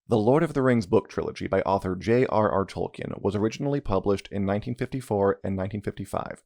The Lord of the Rings book trilogy by author J.R.R. Tolkien was originally published in 1954 and 1955,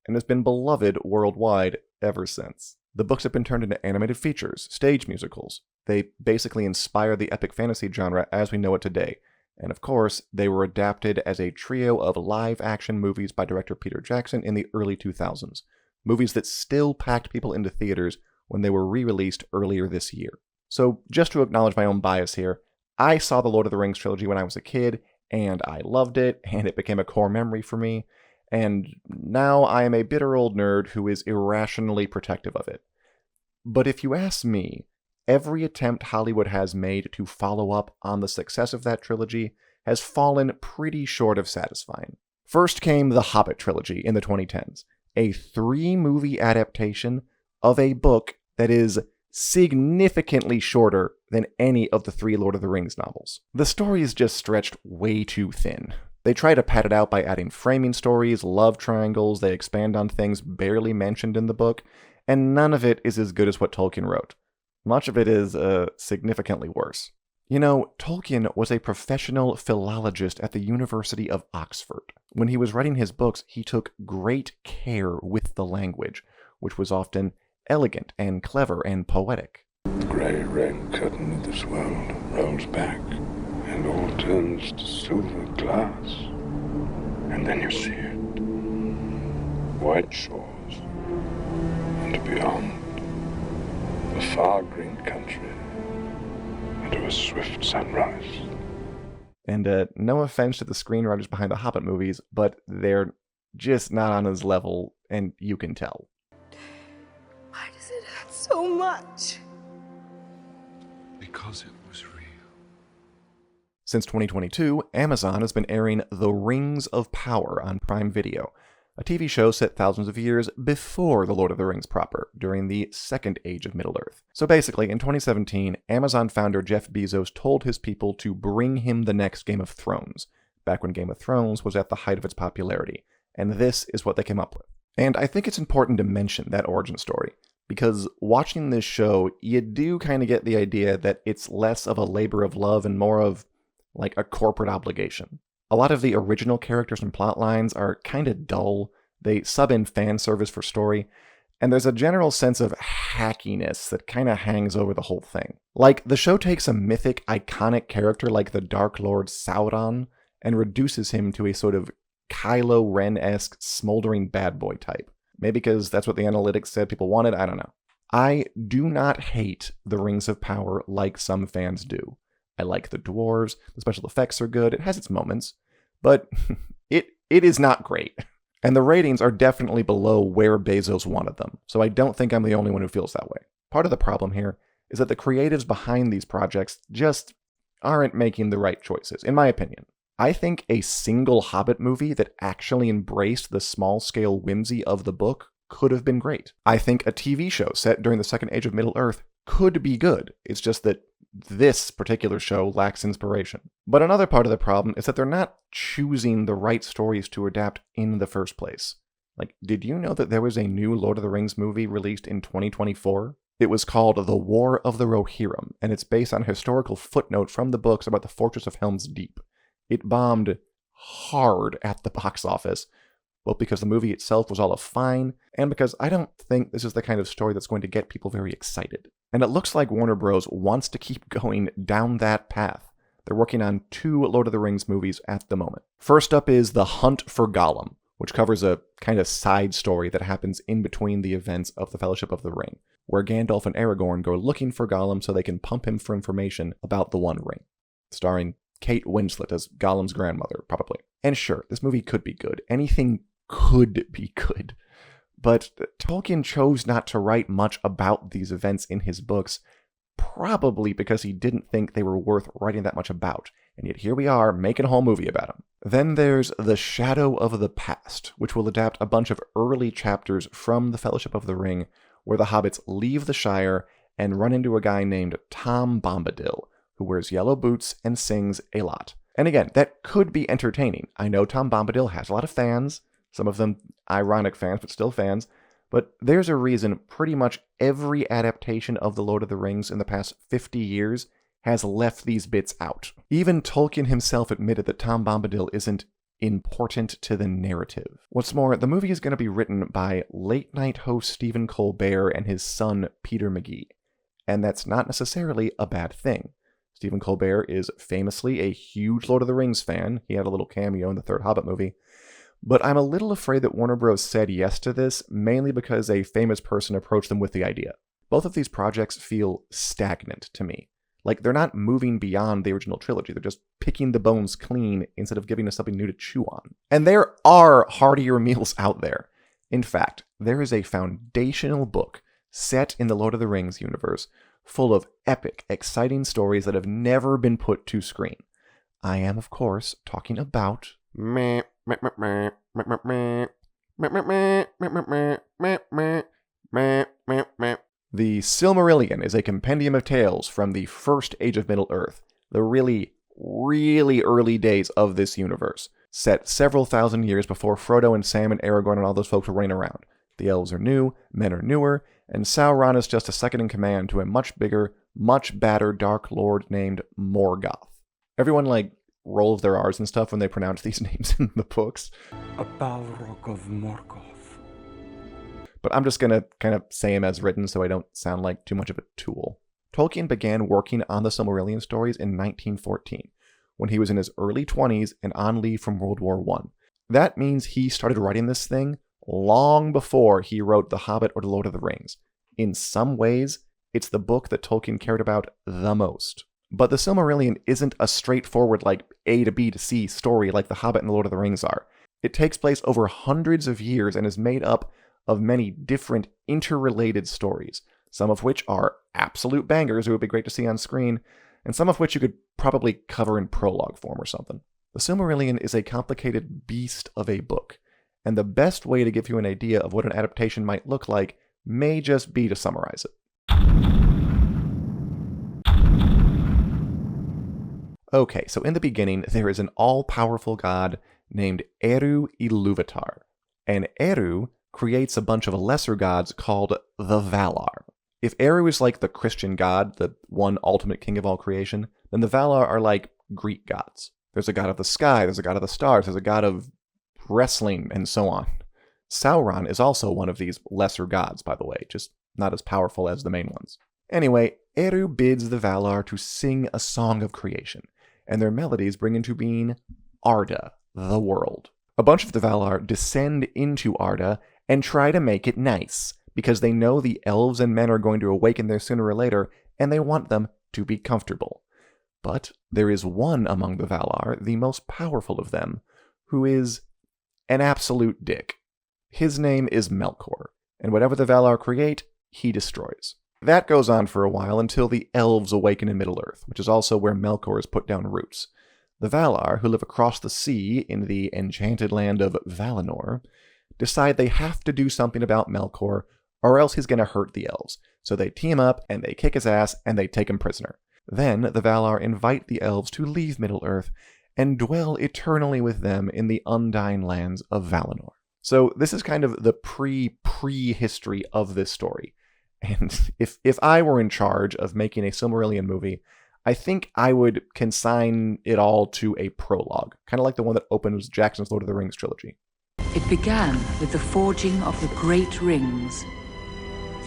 and has been beloved worldwide ever since. The books have been turned into animated features, stage musicals. They basically inspire the epic fantasy genre as we know it today, and of course, they were adapted as a trio of live-action movies by director Peter Jackson in the early 2000s, movies that still packed people into theaters when they were re-released earlier this year. So, just to acknowledge my own bias here, I saw the Lord of the Rings trilogy when I was a kid, and I loved it, and it became a core memory for me, and now I am a bitter old nerd who is irrationally protective of it. But if you ask me, every attempt Hollywood has made to follow up on the success of that trilogy has fallen pretty short of satisfying. First came the Hobbit trilogy in the 2010s, a 3-movie adaptation of a book that is significantly shorter than any of the 3 Lord of the Rings novels. The story is just stretched way too thin. They try to pad it out by adding framing stories, love triangles, they expand on things barely mentioned in the book, and none of it is as good as what Tolkien wrote. Much of it is significantly worse. You know, Tolkien was a professional philologist at the University of Oxford. When he was writing his books, he took great care with the language, which was often elegant and clever and poetic. The grey red curtain of this world rolls back, and all turns to silver glass. And then you see it. White shores, and beyond, the far green country, and a swift sunrise. And no offense to the screenwriters behind the Hobbit movies, but they're just not on his level, and you can tell. Why does it hurt so much? Because it was real. Since 2022, Amazon has been airing The Rings of Power on Prime Video, a TV show set thousands of years before The Lord of the Rings proper, during the Second Age of Middle-earth. So basically, in 2017, Amazon founder Jeff Bezos told his people to bring him the next Game of Thrones, back when Game of Thrones was at the height of its popularity, and this is what they came up with. And I think it's important to mention that origin story, because watching this show, you do kind of get the idea that it's less of a labor of love and more of, like, a corporate obligation. A lot of the original characters and plot lines are kind of dull, they sub in fan service for story, and there's a general sense of hackiness that kind of hangs over the whole thing. Like, the show takes a mythic, iconic character like the Dark Lord Sauron and reduces him to a sort of Kylo Ren-esque smoldering bad boy type. Maybe because that's what the analytics said people wanted, I don't know. I do not hate the Rings of Power like some fans do. I like the dwarves, the special effects are good, it has its moments, but it is not great. And the ratings are definitely below where Bezos wanted them, so I don't think I'm the only one who feels that way. Part of the problem here is that the creatives behind these projects just aren't making the right choices, in my opinion. I think a single Hobbit movie that actually embraced the small-scale whimsy of the book could have been great. I think a TV show set during the Second Age of Middle-earth could be good. It's just that this particular show lacks inspiration. But another part of the problem is that they're not choosing the right stories to adapt in the first place. Like, did you know that there was a new Lord of the Rings movie released in 2024? It was called The War of the Rohirrim, and it's based on a historical footnote from the books about the Fortress of Helm's Deep. It bombed hard at the box office, both because the movie itself was all a fine, and because I don't think this is the kind of story that's going to get people very excited. And it looks like Warner Bros. Wants to keep going down that path. They're working on 2 Lord of the Rings movies at the moment. First up is The Hunt for Gollum, which covers a kind of side story that happens in between the events of the Fellowship of the Ring, where Gandalf and Aragorn go looking for Gollum so they can pump him for information about the One Ring. Starring Kate Winslet as Gollum's grandmother, probably. And sure, this movie could be good. Anything could be good. But Tolkien chose not to write much about these events in his books, probably because he didn't think they were worth writing that much about. And yet here we are, making a whole movie about them. Then there's The Shadow of the Past, which will adapt a bunch of early chapters from the Fellowship of the Ring, where the hobbits leave the Shire and run into a guy named Tom Bombadil, who wears yellow boots and sings a lot. And again, that could be entertaining. I know Tom Bombadil has a lot of fans, some of them ironic fans, but still fans, but there's a reason pretty much every adaptation of The Lord of the Rings in the past 50 years has left these bits out. Even Tolkien himself admitted that Tom Bombadil isn't important to the narrative. What's more, the movie is going to be written by late-night host Stephen Colbert and his son Peter McGee. And that's not necessarily a bad thing. Stephen Colbert is famously a huge Lord of the Rings fan. He had a little cameo in the third Hobbit movie. But I'm a little afraid that Warner Bros. Said yes to this, mainly because a famous person approached them with the idea. Both of these projects feel stagnant to me. Like, they're not moving beyond the original trilogy. They're just picking the bones clean instead of giving us something new to chew on. And there are heartier meals out there. In fact, there is a foundational book set in the Lord of the Rings universe full of epic, exciting stories that have never been put to screen. I am, of course, talking about... The Silmarillion is a compendium of tales from the first age of Middle-earth, the really, really early days of this universe, set several thousand years before Frodo and Sam and Aragorn and all those folks were running around. The elves are new, men are newer, and Sauron is just a second in command to a much bigger, much badder Dark Lord named Morgoth. Everyone, rolls their R's and stuff when they pronounce these names in the books. A Balrog of Morgoth. But I'm just going to kind of say him as written so I don't sound like too much of a tool. Tolkien began working on the Silmarillion stories in 1914, when he was in his early 20s and on leave from World War I. That means he started writing this thing long before he wrote The Hobbit or The Lord of the Rings. In some ways, it's the book that Tolkien cared about the most. But the Silmarillion isn't a straightforward, A to B to C story like The Hobbit and The Lord of the Rings are. It takes place over hundreds of years and is made up of many different interrelated stories, some of which are absolute bangers it would be great to see on screen, and some of which you could probably cover in prologue form or something. The Silmarillion is a complicated beast of a book, and the best way to give you an idea of what an adaptation might look like may just be to summarize it. Okay, so in the beginning, there is an all-powerful god named Eru Ilúvatar, and Eru creates a bunch of lesser gods called the Valar. If Eru is like the Christian god, the one ultimate king of all creation, then the Valar are like Greek gods. There's a god of the sky, there's a god of the stars, there's a god of wrestling, and so on. Sauron is also one of these lesser gods, by the way, just not as powerful as the main ones. Anyway, Eru bids the Valar to sing a song of creation, and their melodies bring into being Arda, the world. A bunch of the Valar descend into Arda and try to make it nice, because they know the elves and men are going to awaken there sooner or later, and they want them to be comfortable. But there is one among the Valar, the most powerful of them, who is an absolute dick. His name is Melkor, and whatever the Valar create, he destroys. That goes on for a while until the elves awaken in Middle-earth, which is also where Melkor has put down roots. The Valar, who live across the sea in the enchanted land of Valinor, decide they have to do something about Melkor, or else he's going to hurt the elves. So they team up, and they kick his ass, and they take him prisoner. Then the Valar invite the elves to leave Middle-earth, and dwell eternally with them in the undying lands of Valinor. So this is kind of the pre-history of this story. And if I were in charge of making a Silmarillion movie, I think I would consign it all to a prologue, kind of like the one that opens Jackson's Lord of the Rings trilogy. It began with the forging of the great rings.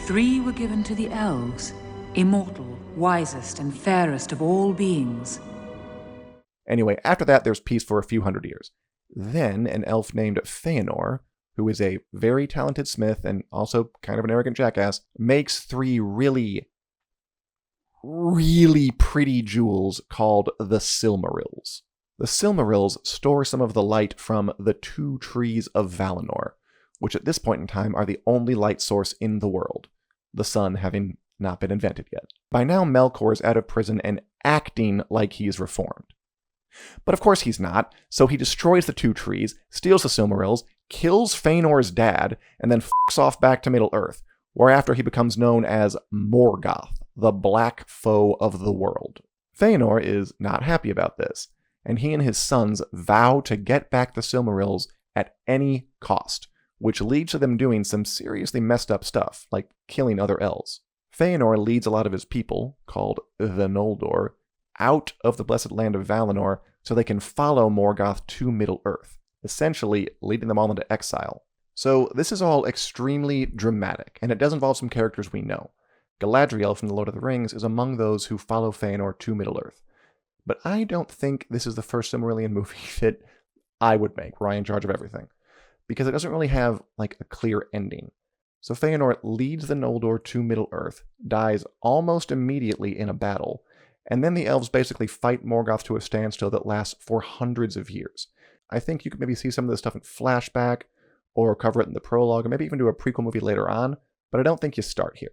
3 were given to the elves, immortal, wisest, and fairest of all beings. Anyway, after that, there's peace for a few hundred years. Then an elf named Fëanor, who is a very talented smith and also kind of an arrogant jackass, makes 3 really, really pretty jewels called the Silmarils. The Silmarils store some of the light from the 2 trees of Valinor, which at this point in time are the only light source in the world, the sun having not been invented yet. By now, Melkor is out of prison and acting like he's reformed. But of course he's not, so he destroys the 2 trees, steals the Silmarils, kills Fëanor's dad, and then fucks off back to Middle-earth, whereafter he becomes known as Morgoth, the black foe of the world. Fëanor is not happy about this, and he and his sons vow to get back the Silmarils at any cost, which leads to them doing some seriously messed up stuff, like killing other elves. Fëanor leads a lot of his people, called the Noldor, out of the blessed land of Valinor so they can follow Morgoth to Middle-earth, essentially leading them all into exile. So this is all extremely dramatic, and it does involve some characters we know. Galadriel from The Lord of the Rings is among those who follow Feanor to Middle-earth. But I don't think this is the first Silmarillion movie that I would make, where I'm in charge of everything, because it doesn't really have like a clear ending. So Feanor leads the Noldor to Middle-earth, dies almost immediately in a battle, and then the elves basically fight Morgoth to a standstill that lasts for hundreds of years. I think you could maybe see some of this stuff in flashback, or cover it in the prologue, or maybe even do a prequel movie later on, but I don't think you start here.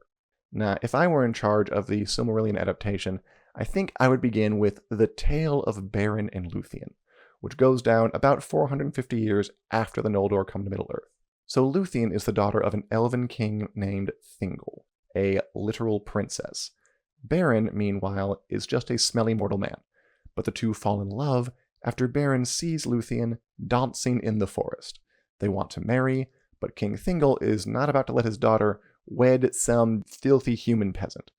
Now, if I were in charge of the Silmarillion adaptation, I think I would begin with The Tale of Beren and Luthien, which goes down about 450 years after the Noldor come to Middle-earth. So Luthien is the daughter of an elven king named Thingol, a literal princess. Beren, meanwhile, is just a smelly mortal man, but the two fall in love after Beren sees Luthien dancing in the forest. They want to marry, but King Thingol is not about to let his daughter wed some filthy human peasant.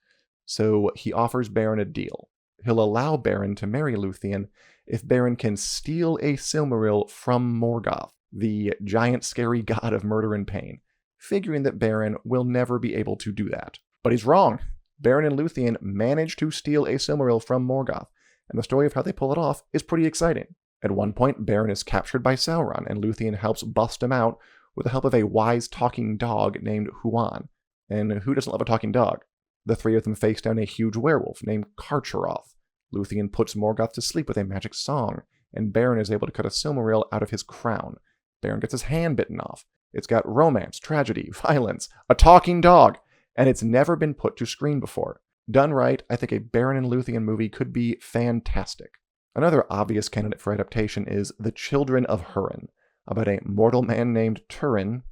So he offers Beren a deal. He'll allow Beren to marry Luthien if Beren can steal a Silmaril from Morgoth, the giant scary god of murder and pain, figuring that Beren will never be able to do that. But he's wrong. Beren and Luthien manage to steal a Silmaril from Morgoth, and the story of how they pull it off is pretty exciting. At one point, Beren is captured by Sauron, and Luthien helps bust him out with the help of a wise talking dog named Huan. And who doesn't love a talking dog? The three of them face down a huge werewolf named Karcheroth. Luthien puts Morgoth to sleep with a magic song, and Beren is able to cut a Silmaril out of his crown. Beren gets his hand bitten off. It's got romance, tragedy, violence, a talking dog, and it's never been put to screen before. Done right, I think a Beren and Luthien movie could be fantastic. Another obvious candidate for adaptation is The Children of Húrin, about a mortal man named Turin,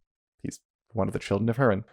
he's one of the children of Húrin,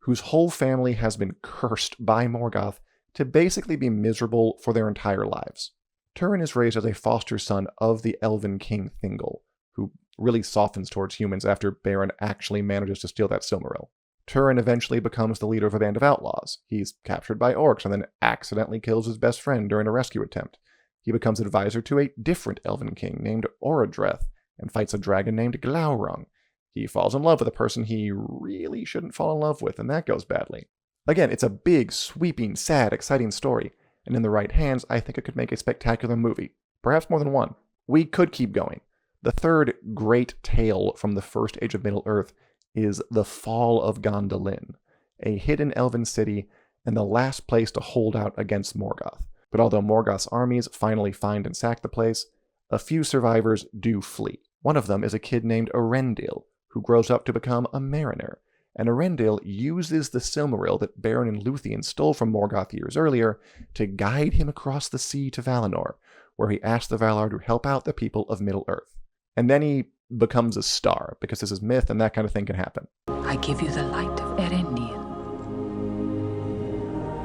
whose whole family has been cursed by Morgoth to basically be miserable for their entire lives. Turin is raised as a foster son of the elven king Thingol, who really softens towards humans after Beren actually manages to steal that Silmaril. Turin eventually becomes the leader of a band of outlaws. He's captured by orcs and then accidentally kills his best friend during a rescue attempt. He becomes advisor to a different elven king named Orodreth and fights a dragon named Glaurung. He falls in love with a person he really shouldn't fall in love with, and that goes badly. Again, it's a big, sweeping, sad, exciting story, and in the right hands, I think it could make a spectacular movie. Perhaps more than one. We could keep going. The third great tale from the First Age of Middle-earth is The Fall of Gondolin, a hidden elven city and the last place to hold out against Morgoth. But although Morgoth's armies finally find and sack the place, a few survivors do flee. One of them is a kid named Arendil, who grows up to become a mariner, and Arendil uses the Silmaril that Beren and Luthien stole from Morgoth years earlier to guide him across the sea to Valinor, where he asks the Valar to help out the people of Middle-earth. And then he becomes a star, because this is myth and that kind of thing can happen. I give you the light of Erenniel,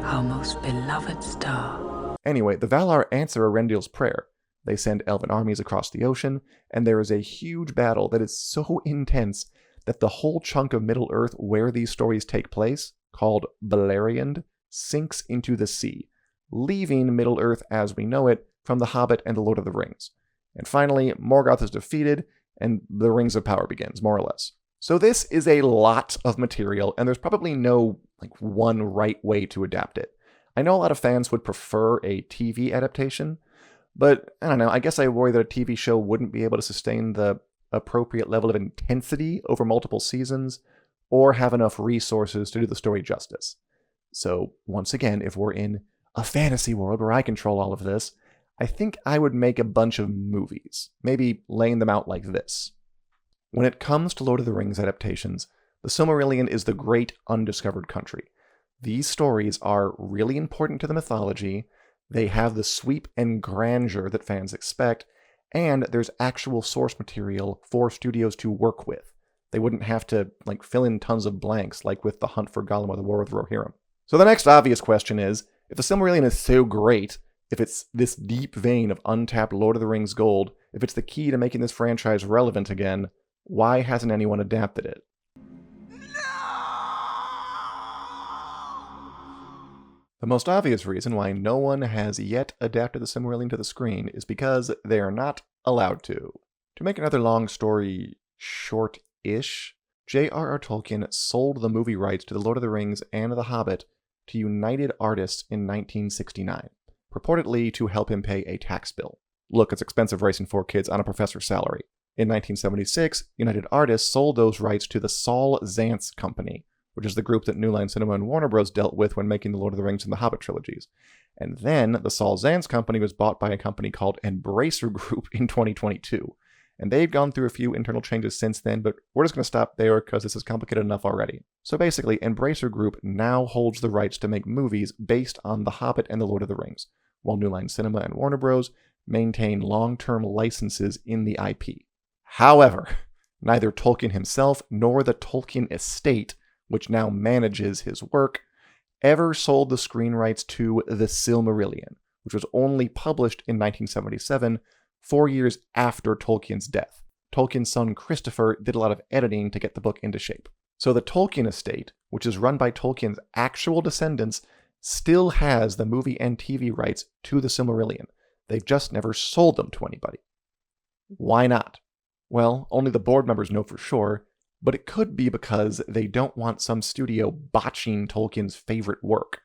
our most beloved star. Anyway, the Valar answer Arendil's prayer. They send elven armies across the ocean, and there is a huge battle that is so intense that the whole chunk of Middle-earth where these stories take place, called Beleriand, sinks into the sea, leaving Middle-earth as we know it from The Hobbit and The Lord of the Rings. And finally, Morgoth is defeated, and the Rings of Power begins, more or less. So this is a lot of material, and there's probably no one right way to adapt it. I know a lot of fans would prefer a TV adaptation, but I don't know, I guess I worry that a TV show wouldn't be able to sustain the appropriate level of intensity over multiple seasons, or have enough resources to do the story justice. So once again, if we're in a fantasy world where I control all of this, I think I would make a bunch of movies, maybe laying them out like this. When it comes to Lord of the Rings adaptations, the Silmarillion is the great undiscovered country. These stories are really important to the mythology, they have the sweep and grandeur that fans expect, and there's actual source material for studios to work with. They wouldn't have to fill in tons of blanks like with The Hunt for Gollum or The War of the Rohirrim. So the next obvious question is, if the Silmarillion is so great, if it's this deep vein of untapped Lord of the Rings gold, if it's the key to making this franchise relevant again, why hasn't anyone adapted it? The most obvious reason why no one has yet adapted the Silmarillion to the screen is because they are not allowed to. To make another long story short-ish, J.R.R. Tolkien sold the movie rights to The Lord of the Rings and The Hobbit to United Artists in 1969, purportedly to help him pay a tax bill. Look, it's expensive raising 4 kids on a professor's salary. In 1976, United Artists sold those rights to the Saul Zaentz Company, which is the group that New Line Cinema and Warner Bros. Dealt with when making The Lord of the Rings and The Hobbit trilogies. And then the Saul Zaentz Company was bought by a company called Embracer Group in 2022. And they've gone through a few internal changes since then, but we're just going to stop there because this is complicated enough already. So basically, Embracer Group now holds the rights to make movies based on The Hobbit and The Lord of the Rings, while New Line Cinema and Warner Bros. Maintain long-term licenses in the IP. However, neither Tolkien himself nor the Tolkien estate, which now manages his work, ever sold the screen rights to The Silmarillion, which was only published in 1977, 4 years after Tolkien's death. Tolkien's son Christopher did a lot of editing to get the book into shape. So the Tolkien estate, which is run by Tolkien's actual descendants, still has the movie and TV rights to The Silmarillion. They've just never sold them to anybody. Why not? Well, only the board members know for sure, but it could be because they don't want some studio botching Tolkien's favorite work.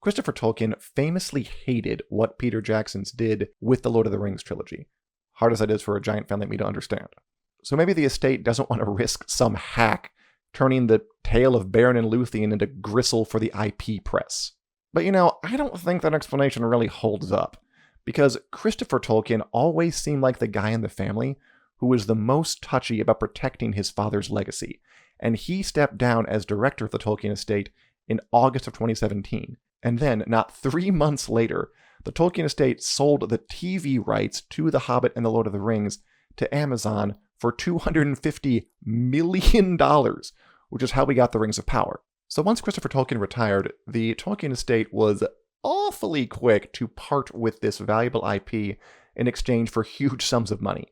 Christopher Tolkien famously hated what Peter Jackson's did with the Lord of the Rings trilogy. Hard as that is for a giant fan like me to understand. So maybe the estate doesn't want to risk some hack turning the tale of Beren and Luthien into gristle for the IP press. But I don't think that explanation really holds up, because Christopher Tolkien always seemed like the guy in the family who was the most touchy about protecting his father's legacy, and he stepped down as director of the Tolkien estate in August of 2017. And then, not 3 months later, the Tolkien estate sold the TV rights to The Hobbit and The Lord of the Rings to Amazon for $250 million, which is how we got the Rings of Power. So once Christopher Tolkien retired, the Tolkien estate was awfully quick to part with this valuable IP in exchange for huge sums of money.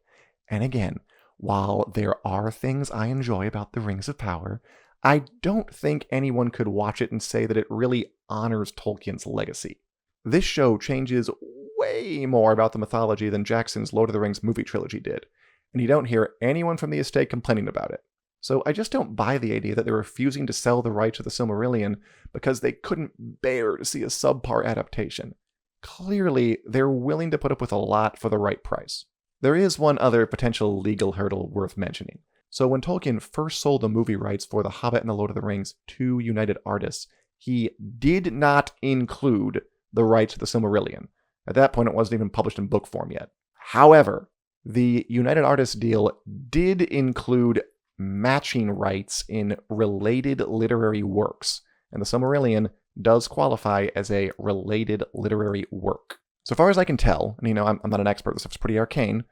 And again, while there are things I enjoy about the Rings of Power, I don't think anyone could watch it and say that it really honors Tolkien's legacy. This show changes way more about the mythology than Jackson's Lord of the Rings movie trilogy did, and you don't hear anyone from the estate complaining about it. So I just don't buy the idea that they're refusing to sell the rights to the Silmarillion because they couldn't bear to see a subpar adaptation. Clearly, they're willing to put up with a lot for the right price. There is one other potential legal hurdle worth mentioning. So when Tolkien first sold the movie rights for The Hobbit and The Lord of the Rings to United Artists, he did not include the rights to the Silmarillion. At that point, it wasn't even published in book form yet. However, the United Artists deal did include matching rights in related literary works, and the Silmarillion does qualify as a related literary work. So far as I can tell, and I'm not an expert, this stuff's pretty arcane,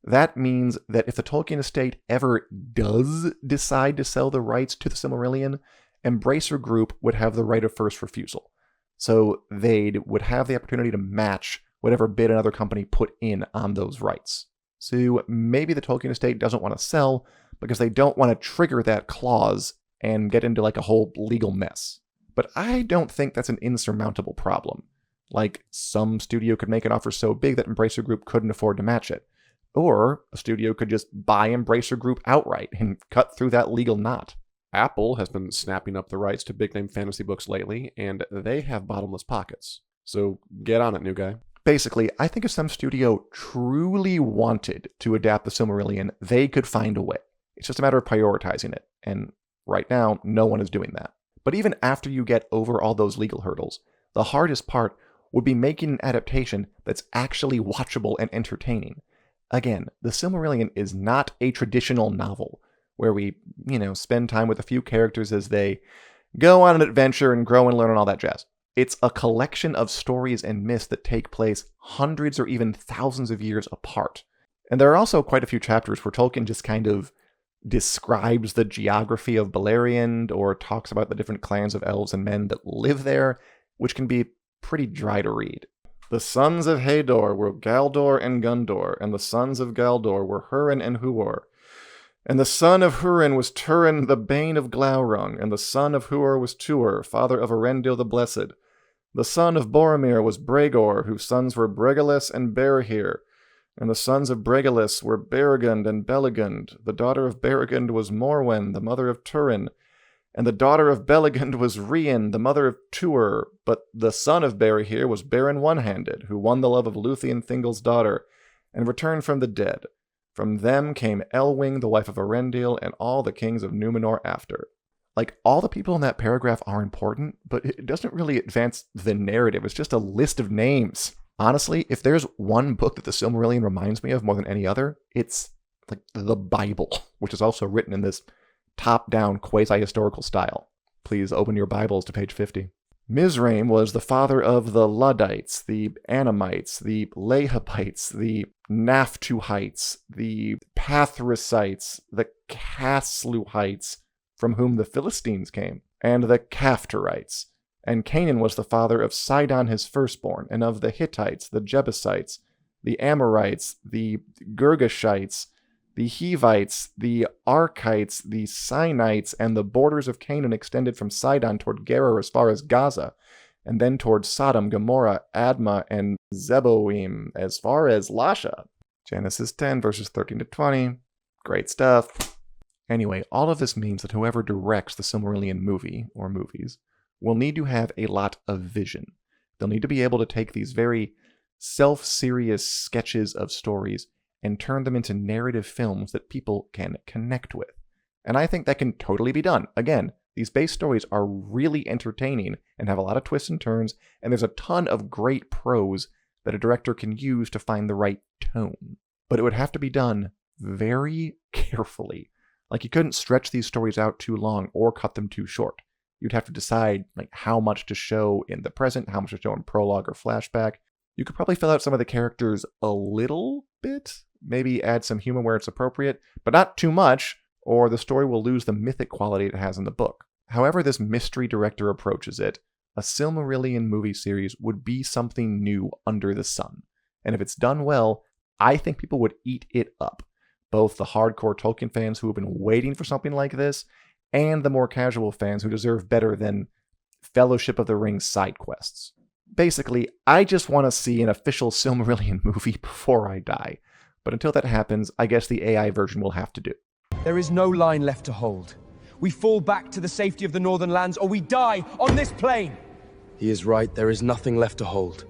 that means that if the Tolkien estate ever does decide to sell the rights to the Silmarillion, Embracer Group would have the right of first refusal. So they would have the opportunity to match whatever bid another company put in on those rights. So maybe the Tolkien estate doesn't want to sell because they don't want to trigger that clause and get into like a whole legal mess. But I don't think that's an insurmountable problem. Like, some studio could make an offer so big that Embracer Group couldn't afford to match it. Or a studio could just buy Embracer Group outright and cut through that legal knot. Apple has been snapping up the rights to big-name fantasy books lately, and they have bottomless pockets. So get on it, new guy. Basically, I think if some studio truly wanted to adapt the Silmarillion, they could find a way. It's just a matter of prioritizing it, and right now, no one is doing that. But even after you get over all those legal hurdles, the hardest part would be making an adaptation that's actually watchable and entertaining. Again, the Silmarillion is not a traditional novel, where we, spend time with a few characters as they go on an adventure and grow and learn and all that jazz. It's a collection of stories and myths that take place hundreds or even thousands of years apart. And there are also quite a few chapters where Tolkien just kind of describes the geography of Beleriand or talks about the different clans of elves and men that live there, which can be pretty dry to read. The sons of Hador were Galdor and Gundor, and the sons of Galdor were Hurin and Huor. And the son of Hurin was Turin, the bane of Glaurung, and the son of Huor was Tuor, father of Arendil the Blessed. The son of Boromir was Bregor, whose sons were Bregalis and Berehir. And the sons of Bregalis were Beregund and Belegund. The daughter of Beregund was Morwen, the mother of Turin. And the daughter of Belegund was Rian, the mother of Tuor. But the son of Berehir was Beren One-Handed, who won the love of Luthien Thingol's daughter, and returned from the dead. From them came Elwing, the wife of Arendil, and all the kings of Numenor after. Like, all the people in that paragraph are important, but it doesn't really advance the narrative. It's just a list of names. Honestly, if there's one book that the Silmarillion reminds me of more than any other, it's like the Bible, which is also written in this top-down quasi-historical style. Please open your Bibles to page 50. Mizraim was the father of the Luddites, the Anamites, the Lehabites, the Naphtuhites, the Pathrasites, the Casluhites, from whom the Philistines came, and the Caphtorites. And Canaan was the father of Sidon his firstborn, and of the Hittites, the Jebusites, the Amorites, the Girgashites, the Hivites, the Archites, the Sinites, and the borders of Canaan extended from Sidon toward Gerar as far as Gaza, and then toward Sodom, Gomorrah, Admah, and Zeboim as far as Lasha. Genesis 10, verses 13 to 20. Great stuff. Anyway, all of this means that whoever directs the Silmarillion movie, or movies, will need to have a lot of vision. They'll need to be able to take these very self-serious sketches of stories and turn them into narrative films that people can connect with. And I think that can totally be done. Again, these base stories are really entertaining and have a lot of twists and turns, and there's a ton of great prose that a director can use to find the right tone. But it would have to be done very carefully. Like, you couldn't stretch these stories out too long or cut them too short. You'd have to decide how much to show in the present, how much to show in prologue or flashback. You could probably fill out some of the characters a little bit, maybe add some humor where it's appropriate, but not too much, or the story will lose the mythic quality it has in the book. However this mystery director approaches it, a Silmarillion movie series would be something new under the sun. And if it's done well, I think people would eat it up. Both the hardcore Tolkien fans who have been waiting for something like this, and the more casual fans who deserve better than Fellowship of the Ring side quests. Basically, I just want to see an official Silmarillion movie before I die. But until that happens, I guess the AI version will have to do. There is no line left to hold. We fall back to the safety of the Northern Lands, or we die on this plain! He is right, there is nothing left to hold.